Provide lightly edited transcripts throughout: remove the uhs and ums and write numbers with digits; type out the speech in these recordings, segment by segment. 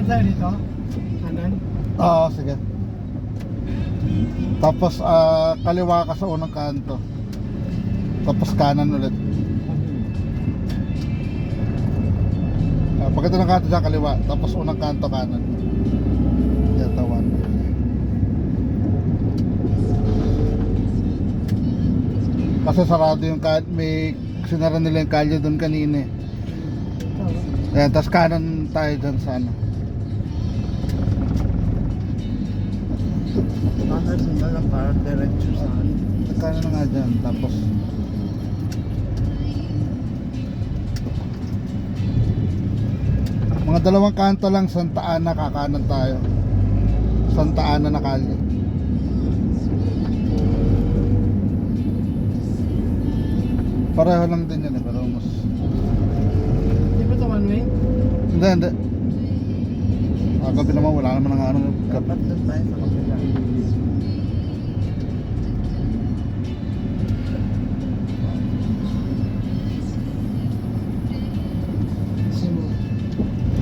tayo dito? Kanan? Oo, sige. Tapos kaliwa ka sa unang kanto. Tapos kanan ulit. Pagkita ng kanto dyan, kaliwa. Tapos unang kanto kanan. Yatawan. Kasi sarado yung may sinara nila yung kalye doon kanina eh. Ayan, tapos kanan tayo dyan sa ano. Bakit na lang para diretso sa ano? Kanan na nga dyan, tapos mga dalawang kanto lang, Santa Ana, kakanan tayo. Santa Ana na kalye. Pareho lang din yan eh, pero mas Di ba ito one way? hindi, hindi. Gabi naman, wala naman ang ano. Dapat doon tayo sa kapila.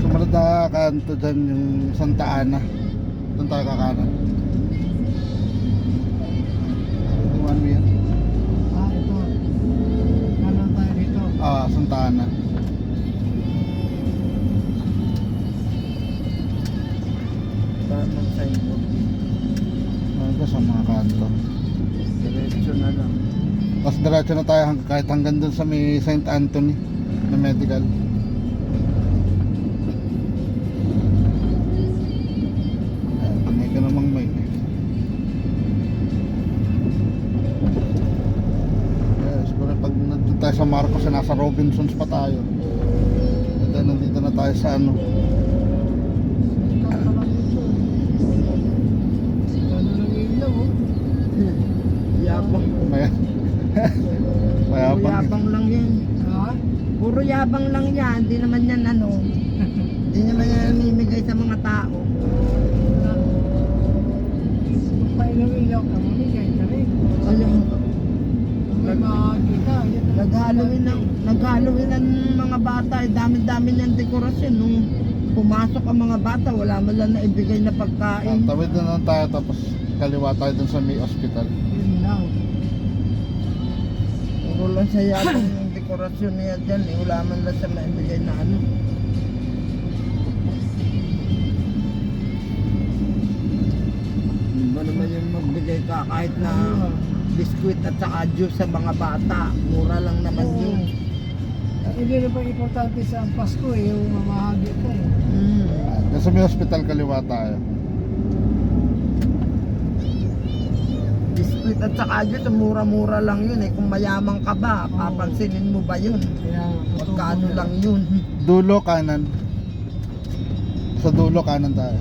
Sumunod na kanto dyan yung Santa Ana. Doon tayo kakanan. One way yan. Ito. Kanan tayo dito. Santa Ana. Tamang signboard. Ano sa mga kanto. Diretso na lang. Tapos diretso na tayo kahit hanggang dun sa may St. Anthony na medical. May ka namang may. Siguro pag nandun tayo sa Marcos, nasa Robinsons pa tayo. And then nandito na tayo sa ano. Yabang. May Puro mayabang. yabang lang yan. Ha? Puro yabang lang yan. Di naman yan ano. Di naman yan namimigay sa mga tao. Pailaw-ilaw ka, mamigay ka rin. Ayun. May makakita. Nag-Halloween ang mga bata. Dami-dami niyang dekorasyon. Nung pumasok ang mga bata, wala man lang naibigay na pagkain. Tawid na lang tayo, tapos kaliwa tayo dun sa may hospital. Yun lang. Puro lang sa yabang yung dekorasyon niya dyan. Wala man lang sa maibigay na ano. Ba naman yung magbigay ka kahit na biskwit at saka juice sa mga bata. Mura lang naman yun. Hindi na pa importante sa Pasko eh, yung mamahagi ka eh. Dun sa may hospital, kaliwa tayo. Biskwit at saka juice, mura-mura lang yun eh. Kung mayaman ka ba, papansinin mo ba yun? Kaya, Magkano lang yun? Dulo kanan. Sa dulo kanan tayo.